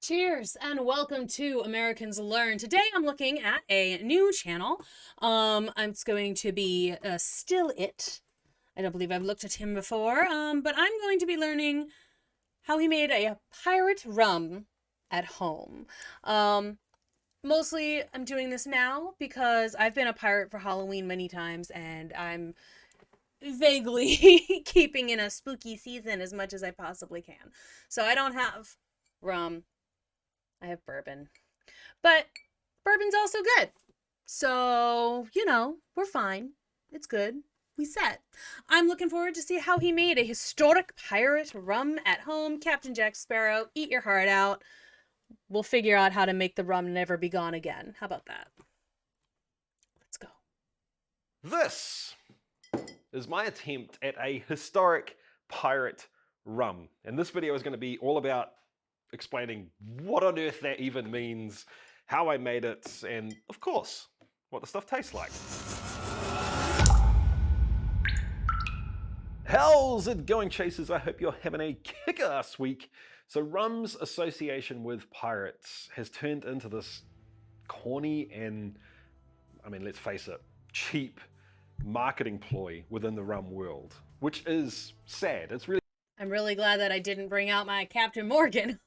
Cheers and welcome to Americans Learn. Today I'm looking at a new channel. It's going to be Still It. I don't believe I've looked at him before, but I'm going to be learning how he made a pirate rum at home. Mostly I'm doing this now because I've been a pirate for Halloween many times and I'm vaguely keeping in a spooky season as much as I possibly can. So I don't have rum. I have bourbon. But bourbon's also good. So, we're fine. It's good. We set. I'm looking forward to see how he made a historic pirate rum at home. Captain Jack Sparrow, eat your heart out. We'll figure out how to make the rum never be gone again. How about that? Let's go. This is my attempt at a historic pirate rum. And this video is going to be all about explaining what on earth that even means, how I made it, and of course, what the stuff tastes like. How's it going, chasers? I hope you're having a kick-ass week. So rum's association with pirates has turned into this corny and, let's face it, cheap marketing ploy within the rum world, which is sad. I'm really glad that I didn't bring out my Captain Morgan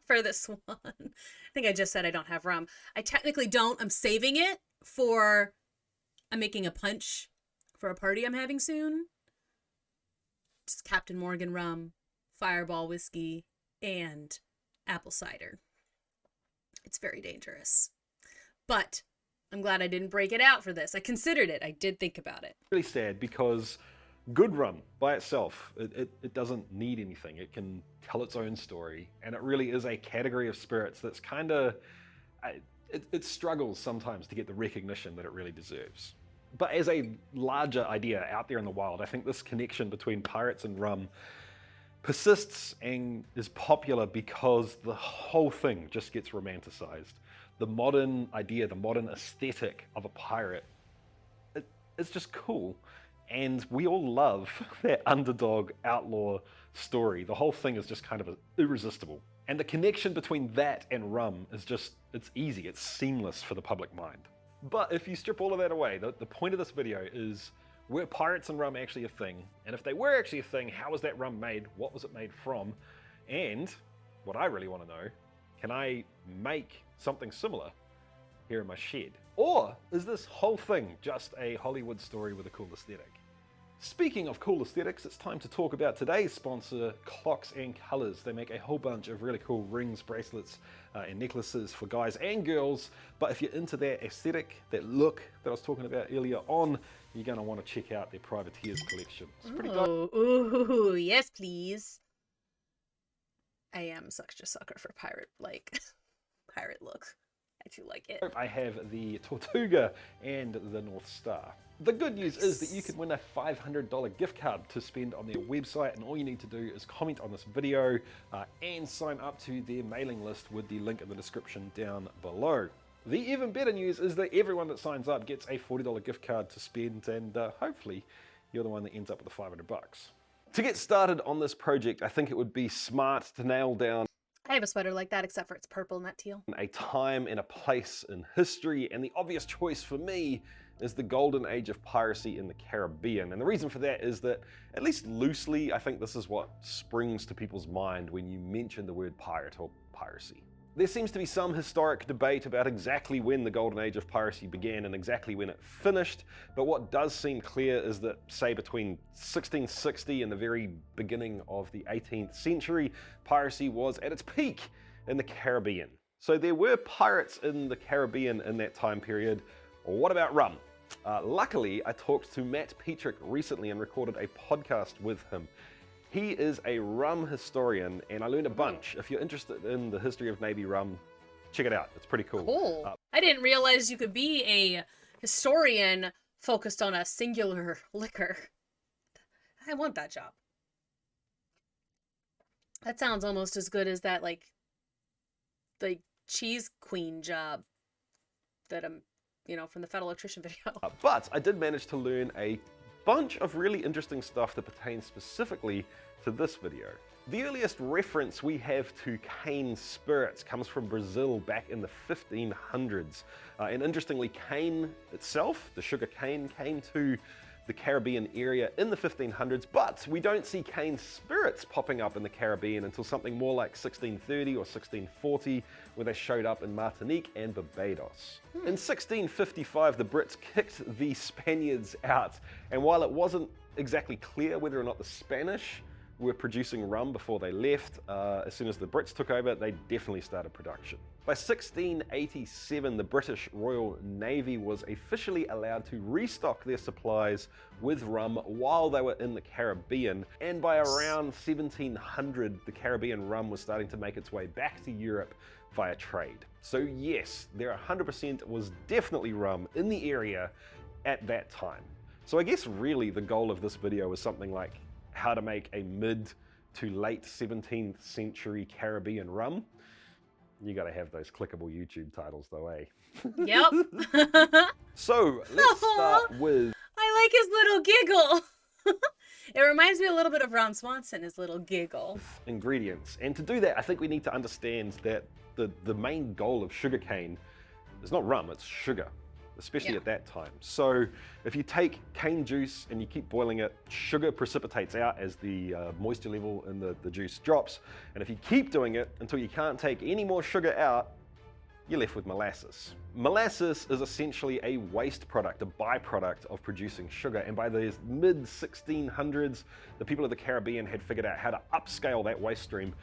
for this one. I think I just said I don't have rum. I technically don't. I'm saving it for... I'm making a punch for a party I'm having soon. Just Captain Morgan rum, Fireball whiskey, and apple cider. It's very dangerous. But I'm glad I didn't break it out for this. I considered it. I did think about it. Really sad because good rum by itself, it doesn't need anything. It can tell its own story, and it really is a category of spirits that's kind of, it struggles sometimes to get the recognition that it really deserves. But as a larger idea out there in the wild, I think this connection between pirates and rum persists and is popular because the whole thing just gets romanticized. The modern idea, the modern aesthetic of a pirate, it's just cool. And we all love that underdog outlaw story. The whole thing is just kind of irresistible. And the connection between that and rum is just, it's easy, it's seamless for the public mind. But if you strip all of that away, the point of this video is, were pirates and rum actually a thing? And if they were actually a thing, how was that rum made? What was it made from? And what I really want to know, can I make something similar here in my shed? Or is this whole thing just a Hollywood story with a cool aesthetic? Speaking of cool aesthetics, it's time to talk about today's sponsor, Clocks and Colors. They make a whole bunch of really cool rings, bracelets, and necklaces for guys and girls. But if you're into that aesthetic, that look that I was talking about earlier on, you're going to want to check out their Privateers collection. It's pretty dope. Ooh, yes, please. I am such a sucker for pirate look. I do like it. I have the Tortuga and the North Star. The good news is that you can win a $500 gift card to spend on their website, and all you need to do is comment on this video and sign up to their mailing list with the link in the description down below. The even better news is that everyone that signs up gets a $40 gift card to spend, and hopefully you're the one that ends up with the 500 bucks. To get started on this project, I think it would be smart to nail down I have a sweater like that, except for it's purple, not teal. A time and a place in history, and the obvious choice for me is the golden age of piracy in the Caribbean. And the reason for that is that, at least loosely, I think this is what springs to people's mind when you mention the word pirate or piracy. There seems to be some historic debate about exactly when the golden age of piracy began and exactly when it finished, but what does seem clear is that, say, between 1660 and the very beginning of the 18th century, piracy was at its peak in the Caribbean. So there were pirates in the Caribbean in that time period. What about rum? Luckily, I talked to Matt Petrick recently and recorded a podcast with him. He is a rum historian, and I learned a bunch. If you're interested in the history of Navy rum, check it out. It's pretty cool. Cool. I didn't realize you could be a historian focused on a singular liquor. I want that job. That sounds almost as good as that, the cheese queen job that I'm, from the Fat Electrician video. But I did manage to learn a bunch of really interesting stuff that pertains specifically to this video. The earliest reference we have to cane spirits comes from Brazil back in the 1500s. And interestingly, cane itself, the sugar cane, came to the Caribbean area in the 1500s, but we don't see cane spirits popping up in the Caribbean until something more like 1630 or 1640, where they showed up in Martinique and Barbados. In 1655, the Brits kicked the Spaniards out, and while it wasn't exactly clear whether or not the Spanish were producing rum before they left, as soon as the Brits took over, they definitely started production. By 1687, the British Royal Navy was officially allowed to restock their supplies with rum while they were in the Caribbean, and by around 1700, the Caribbean rum was starting to make its way back to Europe via trade. So yes, there 100% was definitely rum in the area at that time. So I guess really the goal of this video was something like how to make a mid to late 17th century Caribbean rum. You gotta have those clickable YouTube titles though, eh? Yep. So let's start with... I like his little giggle. It reminds me a little bit of Ron Swanson, his little giggle. Ingredients. And to do that, I think we need to understand that the main goal of sugarcane is not rum, it's sugar. Especially at that time. So if you take cane juice and you keep boiling it, sugar precipitates out as the moisture level in the juice drops. And if you keep doing it until you can't take any more sugar out, you're left with molasses. Molasses is essentially a waste product, a byproduct of producing sugar. And by the mid 1600s, the people of the Caribbean had figured out how to upscale that waste stream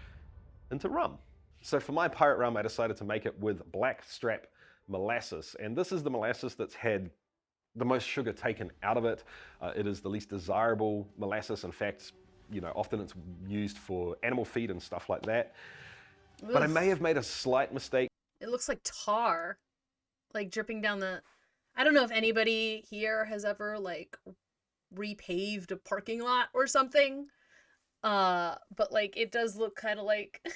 into rum. So for my pirate rum, I decided to make it with blackstrap molasses, and this is the molasses that's had the most sugar taken out of it. It is the least desirable molasses. In fact, you know, often it's used for animal feed and stuff like that. Ugh. But I may have made a slight mistake. It looks like tar, like dripping down the... I don't know if anybody here has ever like repaved a parking lot or something, but like it does look kind of like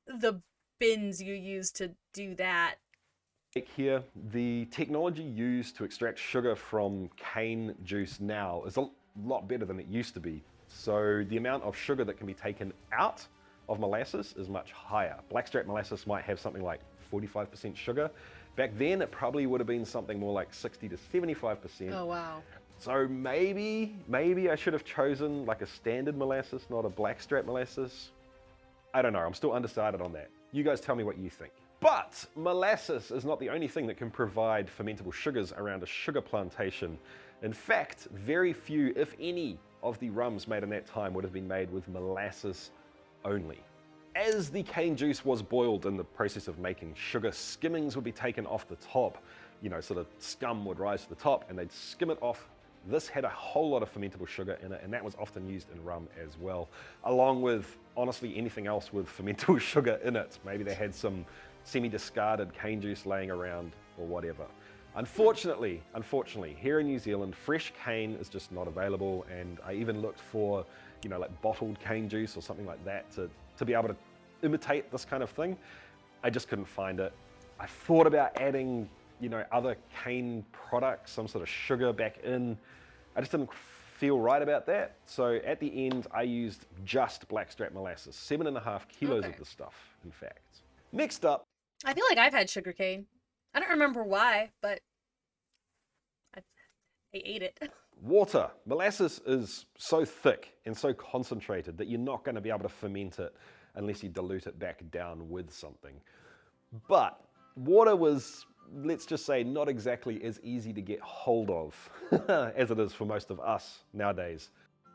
the bins you use to do that. Here, the technology used to extract sugar from cane juice now is a lot better than it used to be. So the amount of sugar that can be taken out of molasses is much higher. Blackstrap molasses might have something like 45% sugar. Back then, it probably would have been something more like 60 to 75%. Oh, wow. So maybe I should have chosen like a standard molasses, not a blackstrap molasses. I don't know, I'm still undecided on that. You guys tell me what you think. But molasses is not the only thing that can provide fermentable sugars around a sugar plantation. In fact, very few, if any, of the rums made in that time would have been made with molasses only. As the cane juice was boiled in the process of making sugar, skimmings would be taken off the top. You know, so the scum would rise to the top and they'd skim it off. This had a whole lot of fermentable sugar in it, and that was often used in rum as well, along with, honestly, anything else with fermentable sugar in it. Maybe they had some semi-discarded cane juice laying around or whatever. Unfortunately, here in New Zealand, fresh cane is just not available, and I even looked for, you know, like bottled cane juice or something like that to be able to imitate this kind of thing. I just couldn't find it. I thought about adding, you know, other cane products, some sort of sugar back in. I just didn't feel right about that. So at the end, I used just blackstrap molasses, 7.5 kilos of the stuff, in fact. Next up, I feel like I've had sugarcane. I don't remember why, but I ate it. Water. Molasses is so thick and so concentrated that you're not going to be able to ferment it unless you dilute it back down with something. But water was, let's just say, not exactly as easy to get hold of as it is for most of us nowadays.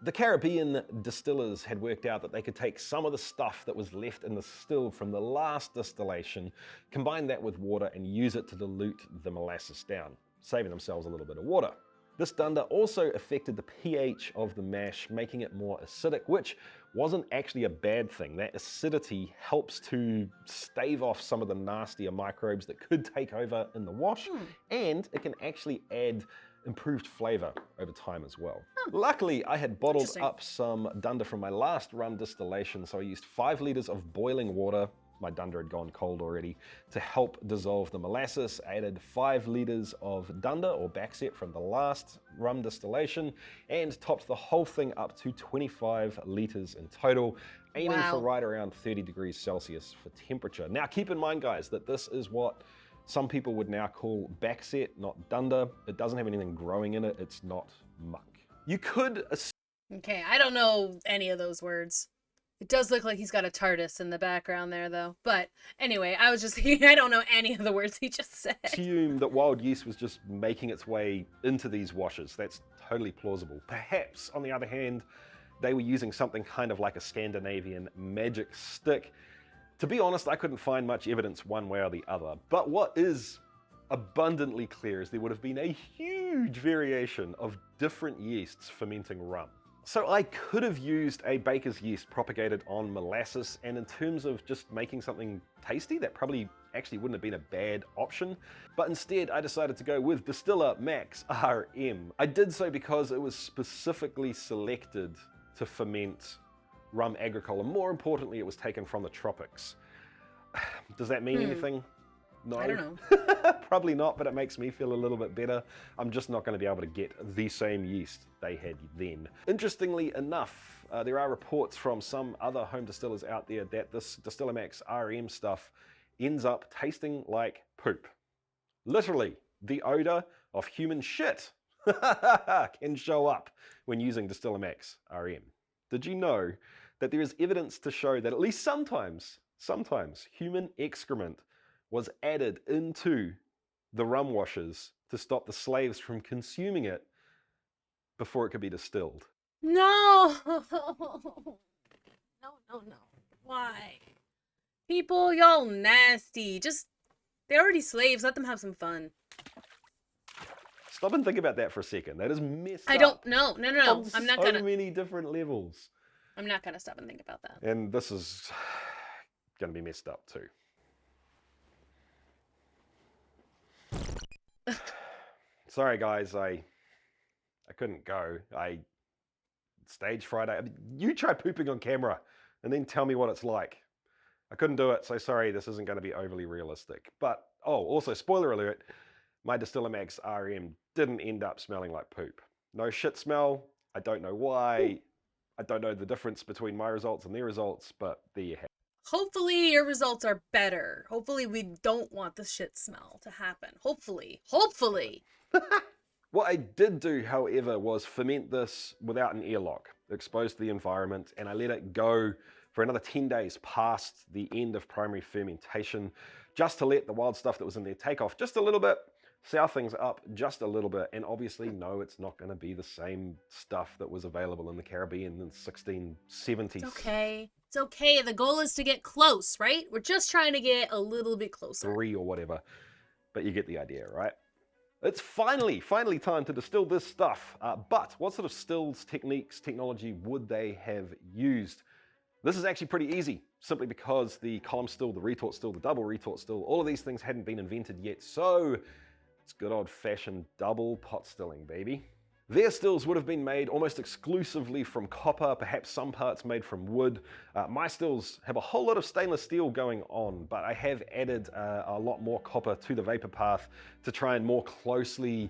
The Caribbean distillers had worked out that they could take some of the stuff that was left in the still from the last distillation, combine that with water and use it to dilute the molasses down, saving themselves a little bit of water. This dunder also affected the pH of the mash, making it more acidic, which wasn't actually a bad thing. That acidity helps to stave off some of the nastier microbes that could take over in the wash, and it can actually add improved flavor over time as well. Luckily, I had bottled up some dunder from my last rum distillation, so I used 5 liters of boiling water, My dunder had gone cold already. To help dissolve the molasses, I added 5 litres of dunder or backset from the last rum distillation and topped the whole thing up to 25 litres in total, aiming for Wow. right around 30 degrees Celsius for temperature. Now keep in mind, guys, that this is what some people would now call backset, not dunder. It doesn't have anything growing in it. It's not muck. You could Okay, I don't know any of those words. It does look like he's got a TARDIS in the background there, though. But anyway, I was just thinking, I don't know any of the words he just said. assume that wild yeast was just making its way into these washes. That's totally plausible. Perhaps, on the other hand, they were using something kind of like a Scandinavian magic stick. To be honest, I couldn't find much evidence one way or the other. But what is abundantly clear is there would have been a huge variation of different yeasts fermenting rum. So I could have used a baker's yeast propagated on molasses, and in terms of just making something tasty, that probably actually wouldn't have been a bad option. But instead, I decided to go with Distiller Max RM. I did so because it was specifically selected to ferment rum agricole, and more importantly, it was taken from the tropics. Does that mean anything? No. I don't know. Probably not, but it makes me feel a little bit better. I'm just not going to be able to get the same yeast they had then. Interestingly enough, there are reports from some other home distillers out there that this Distiller Max RM stuff ends up tasting like poop. Literally, the odor of human shit can show up when using Distiller Max RM. Did you know that there is evidence to show that at least sometimes human excrement was added into the rum washes to stop the slaves from consuming it before it could be distilled? No! No. Why? People, y'all nasty. They're already slaves. Let them have some fun. Stop and think about that for a second. That is messed I up. don't, no. On I'm not so gonna, many different levels. I'm not gonna stop and think about that. And this is gonna be messed up too. Sorry guys, I couldn't go. Stage fright. You try pooping on camera and then tell me what it's like. I couldn't do it, so sorry, this isn't going to be overly realistic. But, also, spoiler alert, my Distiller Max RM didn't end up smelling like poop. No shit smell. I don't know why. I don't know the difference between my results and their results, but there you have it. Hopefully your results are better. Hopefully we don't want the shit smell to happen. Hopefully. What I did do, however, was ferment this without an airlock, exposed to the environment, and I let it go for another 10 days past the end of primary fermentation, just to let the wild stuff that was in there take off just a little bit, sour things up just a little bit, and obviously, no, it's not going to be the same stuff that was available in the Caribbean in the 1670s. It's okay. The goal is to get close, right? We're just trying to get a little bit closer. 3 or whatever, but you get the idea, right? It's finally time to distill this stuff. But what sort of stills, techniques, technology would they have used? This is actually pretty easy, simply because the column still, the retort still, the double retort still, all of these things hadn't been invented yet. So it's good old-fashioned double pot stilling, baby. Their stills would have been made almost exclusively from copper, perhaps some parts made from wood. My stills have a whole lot of stainless steel going on, but I have added a lot more copper to the vapor path to try and more closely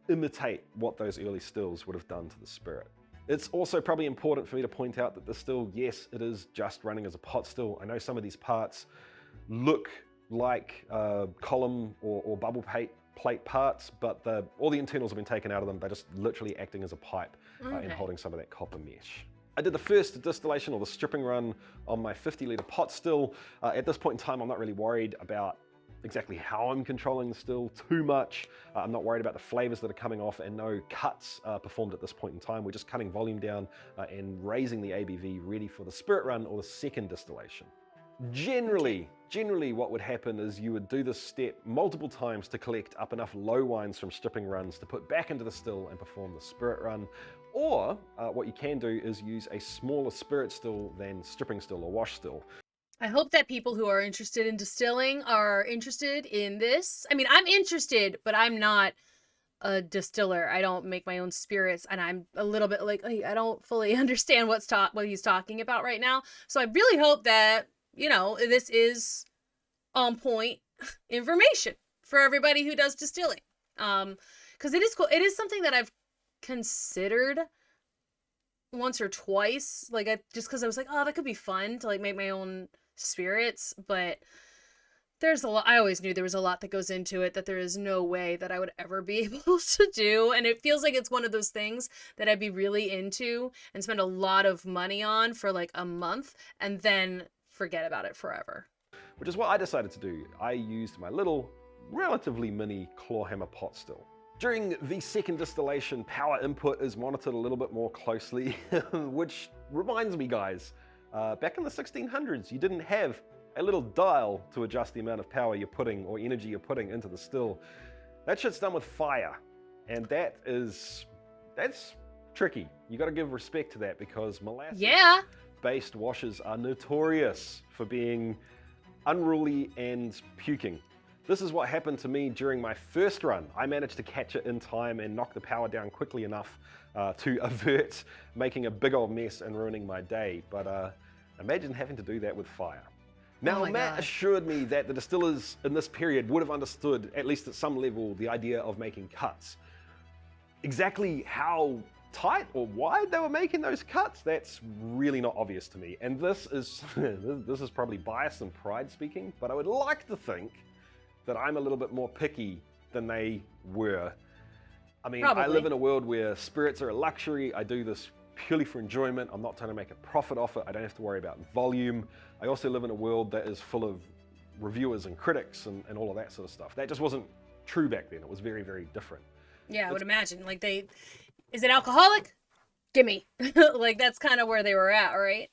imitate what those early stills would have done to the spirit. It's also probably important for me to point out that the still, yes, it is just running as a pot still. I know some of these parts look like column or bubble plate parts, but all the internals have been taken out of them. They're just literally acting as a pipe and holding some of that copper mesh. I did the first distillation or the stripping run on my 50-litre pot still. At this point in time, I'm not really worried about exactly how I'm controlling the still too much. I'm not worried about the flavors that are coming off, and no cuts performed at this point in time. We're just cutting volume down and raising the ABV ready for the spirit run or the second distillation. Generally, what would happen is you would do this step multiple times to collect up enough low wines from stripping runs to put back into the still and perform the spirit run. Or what you can do is use a smaller spirit still than stripping still or wash still. I hope that people who are interested in distilling are interested in this. I mean, I'm interested, but I'm not a distiller. I don't make my own spirits, and I'm a little bit like, I don't fully understand what he's talking about right now. So I really hope that this is on point information for everybody who does distilling. Because it is cool. It is something that I've considered once or twice, like just because I was like, oh, that could be fun to like make my own spirits, but there's a lot. I always knew there was a lot that goes into it that there is no way that I would ever be able to do, and it feels like it's one of those things that I'd be really into and spend a lot of money on for like a month and then forget about it forever. Which is what I decided to do. I used my little, relatively mini claw hammer pot still. During the second distillation, power input is monitored a little bit more closely, which reminds me, guys, back in the 1600s, you didn't have a little dial to adjust the amount of power you're putting or energy you're putting into the still. That shit's done with fire, and that's tricky. You got to give respect to that because molasses-based washes are notorious for being unruly and puking. This is what happened to me during my first run. I managed to catch it in time and knock the power down quickly enough to avert making a big old mess and ruining my day. But imagine having to do that with fire. Now, Matt assured me that the distillers in this period would have understood, at least at some level, the idea of making cuts. Exactly how tight or wide they were making those cuts, that's really not obvious to me. And this is this is probably bias and pride speaking, but I would like to think that I'm a little bit more picky than they were. I mean, I live in a world where spirits are a luxury. I do this purely for enjoyment. I'm not trying to make a profit off it. I don't have to worry about volume. I also live in a world that is full of reviewers and critics and all of that sort of stuff. That just wasn't true back then. It was very, very different. Yeah, I would imagine. Like is it alcoholic? Gimme. Like that's kind of where they were at, right?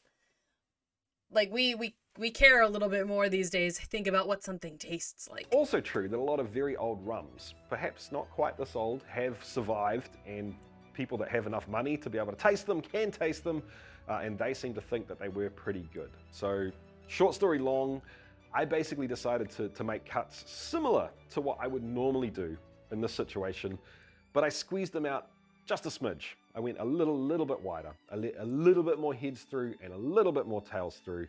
Like we care a little bit more these days. Think about what something tastes like. Also true that a lot of very old rums, perhaps not quite this old, have survived, and people that have enough money to be able to taste them can taste them, and they seem to think that they were pretty good. So, short story long, I basically decided to make cuts similar to what I would normally do in this situation, but I squeezed them out just a smidge. I went a little bit wider. I let a little bit more heads through and a little bit more tails through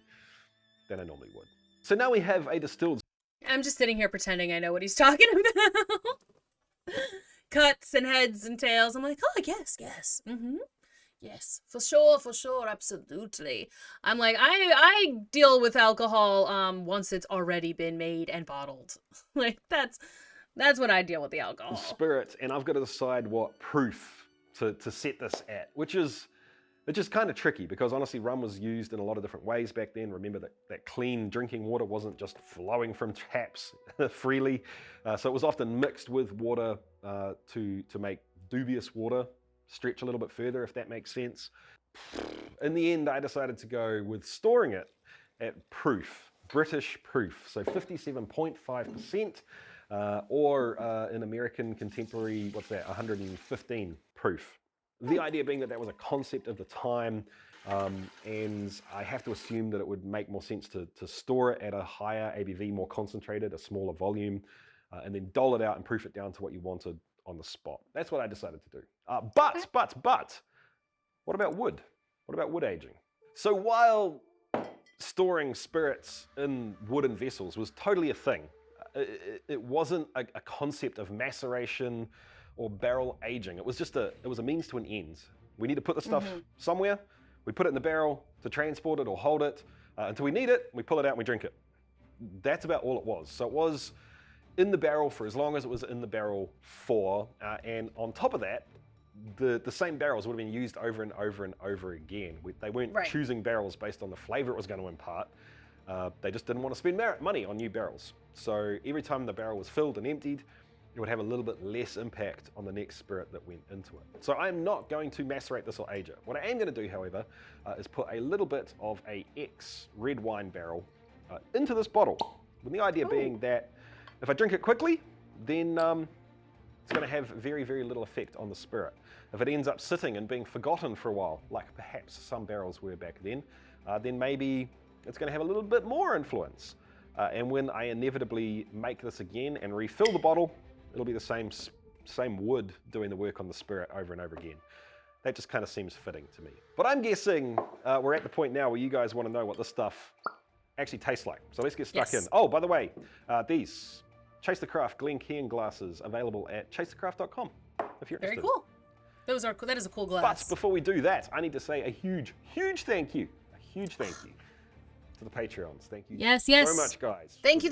than I normally would. So now we have a distilled... I'm just sitting here pretending I know what he's talking about. Cuts and heads and tails. I'm like, oh, yes. Yes, for sure, absolutely. I'm like, I deal with alcohol once it's already been made and bottled. Like, that's what I deal with the alcohol. Spirits, and I've got to decide what proof to set this at, which is kind of tricky because honestly rum was used in a lot of different ways back then. Remember that clean drinking water wasn't just flowing from taps freely, so it was often mixed with water to make dubious water stretch a little bit further, if that makes sense. In the end, I decided to go with storing it at proof, British proof, so 57.5%, or in American contemporary, 115 proof. The idea being that was a concept of the time, and I have to assume that it would make more sense to store it at a higher ABV, more concentrated, a smaller volume, and then dole it out and proof it down to what you wanted on the spot. That's what I decided to do. But, what about wood? What about wood aging? So while storing spirits in wooden vessels was totally a thing, it wasn't a concept of maceration or barrel aging. It was a means to an end. We need to put the stuff somewhere. We put it in the barrel to transport it or hold it until we need it. We pull it out and we drink it. That's about all it was. So it was in the barrel for as long as it was in the barrel for, and on top of that, the same barrels would have been used over and over and over again. They weren't choosing barrels based on the flavor it was going to impart. They just didn't want to spend money on new barrels. So every time the barrel was filled and emptied, it would have a little bit less impact on the next spirit that went into it. So I'm not going to macerate this or age it. What I am going to do, however, is put a little bit of a X red wine barrel into this bottle, with the idea being that if I drink it quickly, then it's going to have very, very little effect on the spirit. If it ends up sitting and being forgotten for a while, like perhaps some barrels were back then maybe it's going to have a little bit more influence. And when I inevitably make this again and refill the bottle, it'll be the same wood doing the work on the spirit over and over again. That just kind of seems fitting to me. But I'm guessing we're at the point now where you guys want to know what this stuff actually taste like. So let's get stuck Yes. in. Oh, by the way, these Chase the Craft Glencairn glasses available at chasethecraft.com if you're Very interested. cool. That is a cool glass. But before we do that, I need to say a huge thank you. A huge thank you to the Patreons. Thank you so much, guys. Thank you.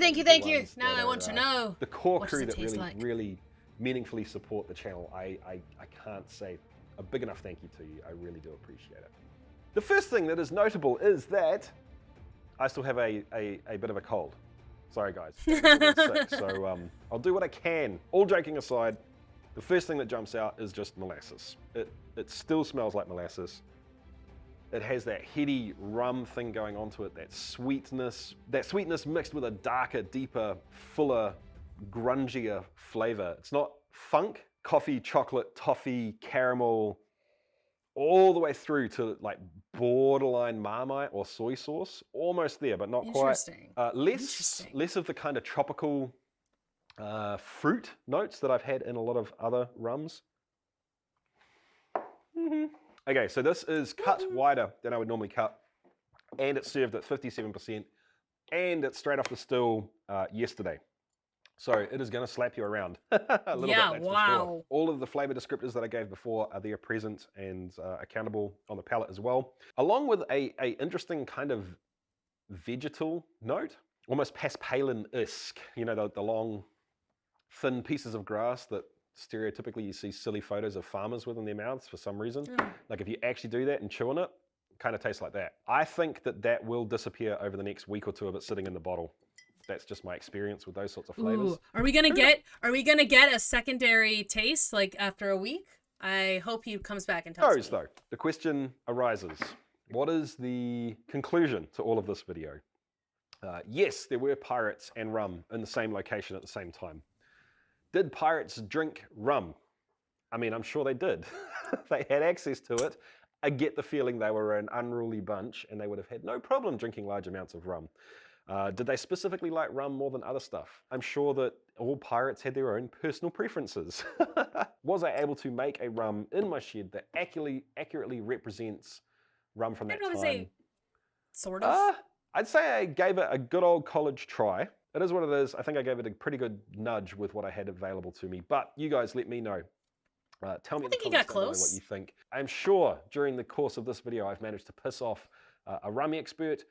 Now I want to know. The core what crew does it that taste really, like? really meaningfully support the channel. I can't say a big enough thank you to you. I really do appreciate it. The first thing that is notable is that I still have a bit of a cold. Sorry, guys. I'm sick, so I'll do what I can. All joking aside, the first thing that jumps out is just molasses. It still smells like molasses. It has that heady rum thing going onto it, that sweetness mixed with a darker, deeper, fuller, grungier flavor. It's not funk, coffee, chocolate, toffee, caramel, all the way through to like borderline Marmite or soy sauce. Almost there, but not quite. Less of the kind of tropical fruit notes that I've had in a lot of other rums. Okay, so this is cut wider than I would normally cut, and it's served at 57%, and it's straight off the still yesterday. So it is going to slap you around a little bit, that's for sure. All of the flavor descriptors that I gave before are there present and accountable on the palate as well, along with a interesting kind of vegetal note, almost paspalin-esque, you know, the long, thin pieces of grass that stereotypically you see silly photos of farmers with in their mouths for some reason. Like if you actually do that and chew on it, it kind of tastes like that. I think that will disappear over the next week or two of it sitting in the bottle. That's just my experience with those sorts of flavors. Ooh. Are we gonna get a secondary taste like after a week? I hope he comes back and tells me. Though, the question arises, what is the conclusion to all of this video? Yes, there were pirates and rum in the same location at the same time. Did pirates drink rum? I mean, I'm sure they did. They had access to it. I get the feeling they were an unruly bunch and they would have had no problem drinking large amounts of rum. Did they specifically like rum more than other stuff? I'm sure that all pirates had their own personal preferences. Was I able to make a rum in my shed that accurately represents rum from that time? I'd say sort of. I'd say I gave it a good old college try. It is what it is. I think I gave it a pretty good nudge with what I had available to me. But you guys let me know. Tell me in the comments below what you think. I'm sure during the course of this video I've managed to piss off a rum expert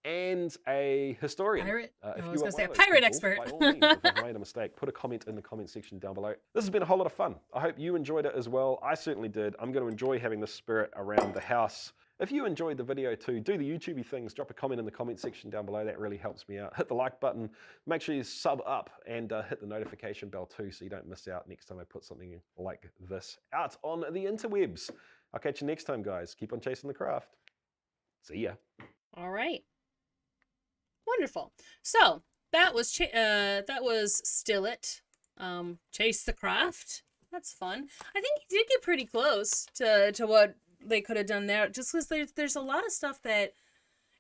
and a historian. Pirate? If I you was are going to say a one of those pirate people, expert. by all means, if I've made a mistake, put a comment in the comment section down below. This has been a whole lot of fun. I hope you enjoyed it as well. I certainly did. I'm going to enjoy having this spirit around the house. If you enjoyed the video too, do the YouTubey things, drop a comment in the comment section down below. That really helps me out. Hit the like button. Make sure you sub up and hit the notification bell too so you don't miss out next time I put something like this out on the interwebs. I'll catch you next time, guys. Keep on chasing the craft. See ya. All right. Wonderful. So that was Still It. Chase the Craft. That's fun. I think he did get pretty close to what they could have done there, just because there's a lot of stuff that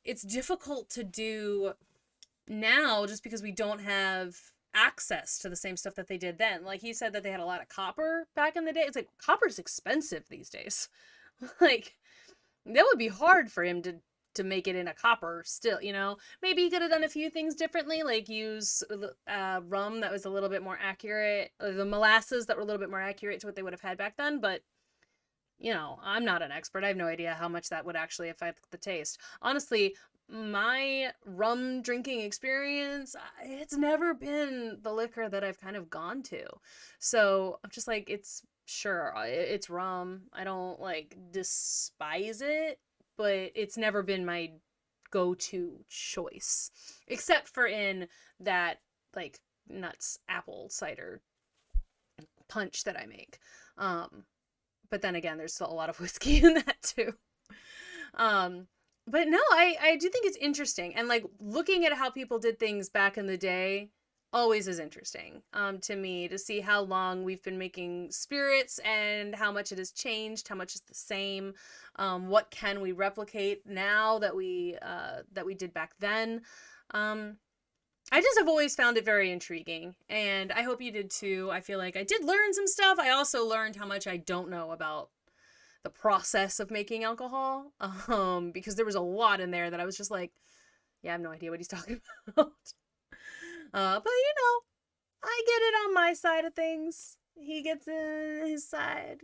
it's difficult to do now just because we don't have access to the same stuff that they did then. Like he said that they had a lot of copper back in the day. It's like copper's expensive these days. Like that would be hard for him to make it in a copper still, you know. Maybe he could have done a few things differently, like use rum that was a little bit more accurate, the molasses that were a little bit more accurate to what they would have had back then, but you know, I'm not an expert. I have no idea how much that would actually affect the taste. Honestly, my rum drinking experience, it's never been the liquor that I've kind of gone to. So I'm just like, it's rum. I don't like despise it, but it's never been my go-to choice, except for in that like nuts apple cider punch that I make. But then again, there's still a lot of whiskey in that too. But no, I do think it's interesting. And like looking at how people did things back in the day always is interesting to me, to see how long we've been making spirits and how much it has changed, how much is the same. What can we replicate now that we did back then? I just have always found it very intriguing, and I hope you did too. I feel like I did learn some stuff. I also learned how much I don't know about the process of making alcohol, because there was a lot in there that I was just like, Yeah, I have no idea what he's talking about. But you know, I get it on my side of things. He gets in his side.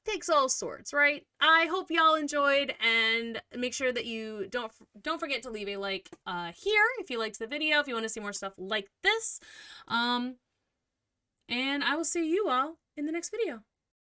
Takes all sorts, right? I hope y'all enjoyed, and make sure that you don't forget to leave a like here if you liked the video, if you want to see more stuff like this. And I will see you all in the next video.